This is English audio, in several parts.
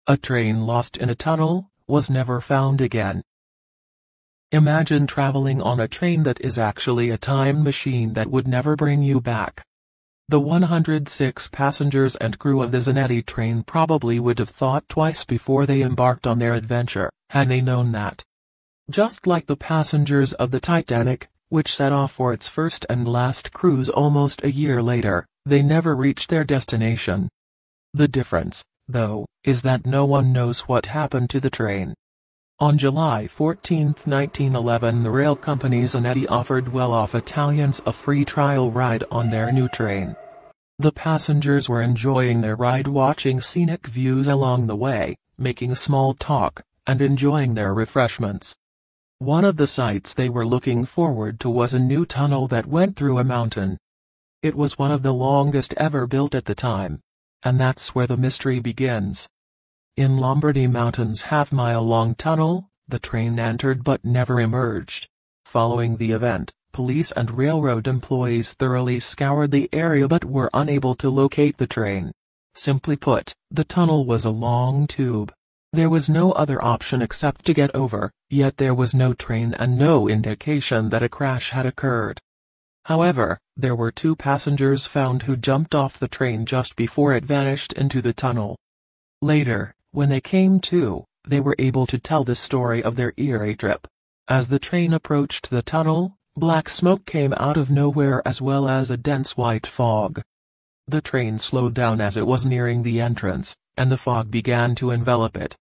A train lost in a tunnel was never found again. Imagine traveling on a train that is actually a time machine that would never bring you back. The 106 passengers and crew of the Zanetti train probably would have thought twice before they embarked on their adventure, had they known that. Just like the passengers of the Titanic, which set off for its first and last cruise almost a year later, they never reached their destination. The difference, though, is that no one knows what happened to the train. On July 14, 1911, the rail company Zanetti offered well-off Italians a free trial ride on their new train. The passengers were enjoying their ride, watching scenic views along the way, making small talk, and enjoying their refreshments. One of the sights they were looking forward to was a new tunnel that went through a mountain. It was one of the longest ever built at the time. And that's where the mystery begins. In Lombardy Mountain's half-mile-long tunnel, the train entered but never emerged. Following the event, police and railroad employees thoroughly scoured the area but were unable to locate the train. Simply put, the tunnel was a long tube. There was no other option except to get over, yet there was no train and no indication that a crash had occurred. However, there were 2 passengers found who jumped off the train just before it vanished into the tunnel. Later, when they came to, they were able to tell the story of their eerie trip. As the train approached the tunnel, black smoke came out of nowhere as well as a dense white fog. The train slowed down as it was nearing the entrance, and the fog began to envelop it.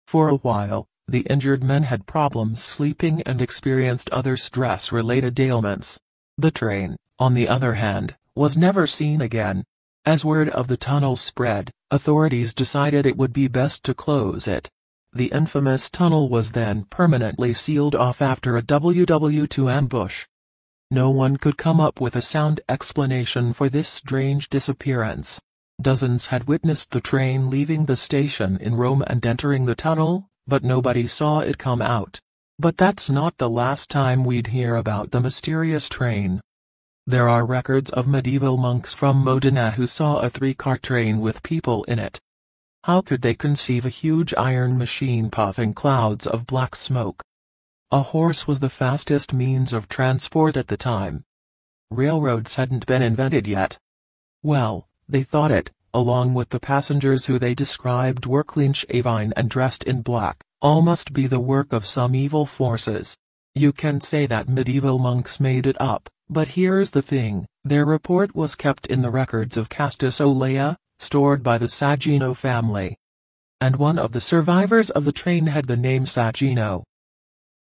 For a while, the injured men had problems sleeping and experienced other stress-related ailments. The train, on the other hand, was never seen again. As word of the tunnel spread, authorities decided it would be best to close it. The infamous tunnel was then permanently sealed off after a WW2 ambush. No one could come up with a sound explanation for this strange disappearance. Dozens had witnessed the train leaving the station in Rome and entering the tunnel, but nobody saw it come out. But that's not the last time we'd hear about the mysterious train. There are records of medieval monks from Modena who saw a 3-car train with people in it. How could they conceive a huge iron machine puffing clouds of black smoke? A horse was the fastest means of transport at the time. Railroads hadn't been invented yet. Well, they thought it, along with the passengers who they described were clean-shaven and dressed in black. All must be the work of some evil forces. You can say that medieval monks made it up, but here's the thing, their report was kept in the records of Castus Olea, stored by the Sagino family. And one of the survivors of the train had the name Sagino.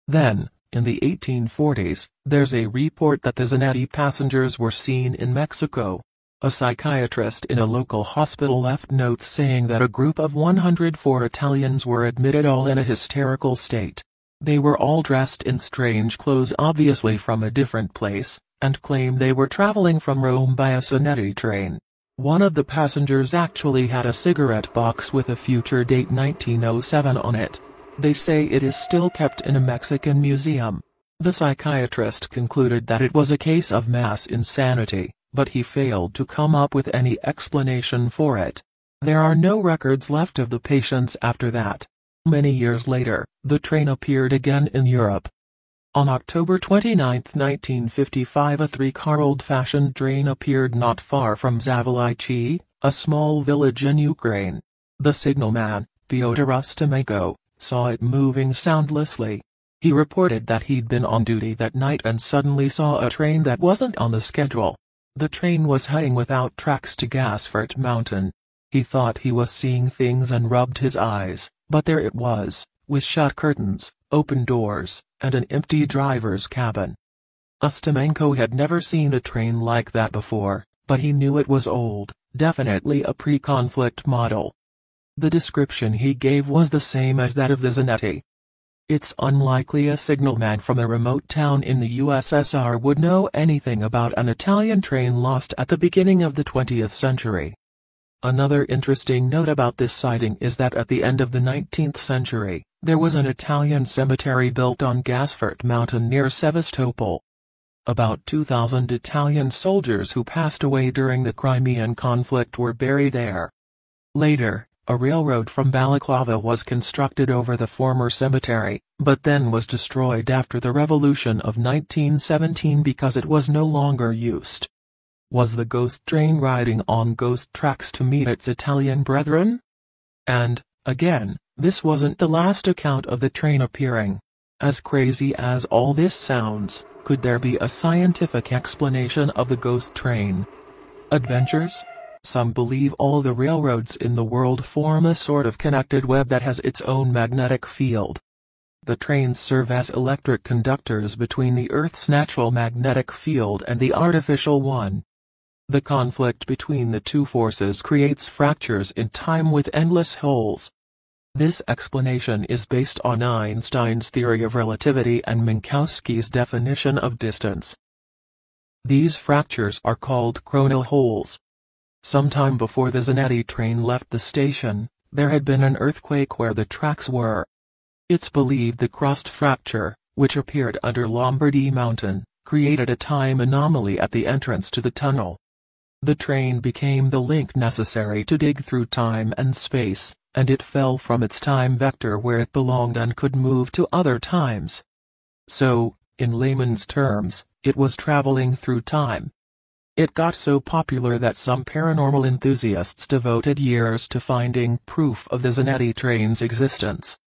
Then, in the 1840s, there's a report that the Zanetti passengers were seen in Mexico. A psychiatrist in a local hospital left notes saying that a group of 104 Italians were admitted all in a hysterical state. They were all dressed in strange clothes, obviously from a different place, and claimed they were traveling from Rome by a Zanetti train. One of the passengers actually had a cigarette box with a future date 1907 on it. They say it is still kept in a Mexican museum. The psychiatrist concluded that it was a case of mass insanity, but he failed to come up with any explanation for it. There are no records left of the patients after that. Many years later, the train appeared again in Europe. On October 29, 1955, a 3-car old-fashioned train appeared not far from Zavalaichi, a small village in Ukraine. The signalman, Pyotr Ustimenko, saw it moving soundlessly. He reported that he'd been on duty that night and suddenly saw a train that wasn't on the schedule. The train was heading without tracks to Gasfort Mountain. He thought he was seeing things and rubbed his eyes, but there it was, with shut curtains, open doors, and an empty driver's cabin. Ustimenko had never seen a train like that before, but he knew it was old, definitely a pre-conflict model. The description he gave was the same as that of the Zanetti. It's unlikely a signalman from a remote town in the USSR would know anything about an Italian train lost at the beginning of the 20th century. Another interesting note about this sighting is that at the end of the 19th century, there was an Italian cemetery built on Gasfort Mountain near Sevastopol. About 2,000 Italian soldiers who passed away during the Crimean conflict were buried there. Later, a railroad from Balaclava was constructed over the former cemetery, but then was destroyed after the Revolution of 1917 because it was no longer used. Was the ghost train riding on ghost tracks to meet its Italian brethren? And, again, this wasn't the last account of the train appearing. As crazy as all this sounds, could there be a scientific explanation of the ghost train? Adventures? Some believe all the railroads in the world form a sort of connected web that has its own magnetic field. The trains serve as electric conductors between the Earth's natural magnetic field and the artificial one. The conflict between the two forces creates fractures in time with endless holes. This explanation is based on Einstein's theory of relativity and Minkowski's definition of distance. These fractures are called coronal holes. Sometime before the Zanetti train left the station, there had been an earthquake where the tracks were. It's believed the crust fracture, which appeared under Lombardy Mountain, created a time anomaly at the entrance to the tunnel. The train became the link necessary to dig through time and space, and it fell from its time vector where it belonged and could move to other times. So, in layman's terms, it was traveling through time. It got so popular that some paranormal enthusiasts devoted years to finding proof of the Zanetti train's existence.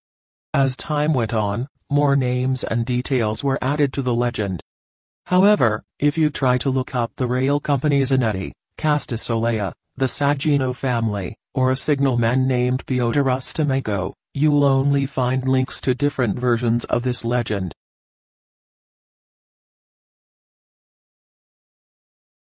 As time went on, more names and details were added to the legend. However, if you try to look up the rail company Zanetti, Castasolea, the Saggino family, or a signalman named Piotr Ustimenko, you'll only find links to different versions of this legend.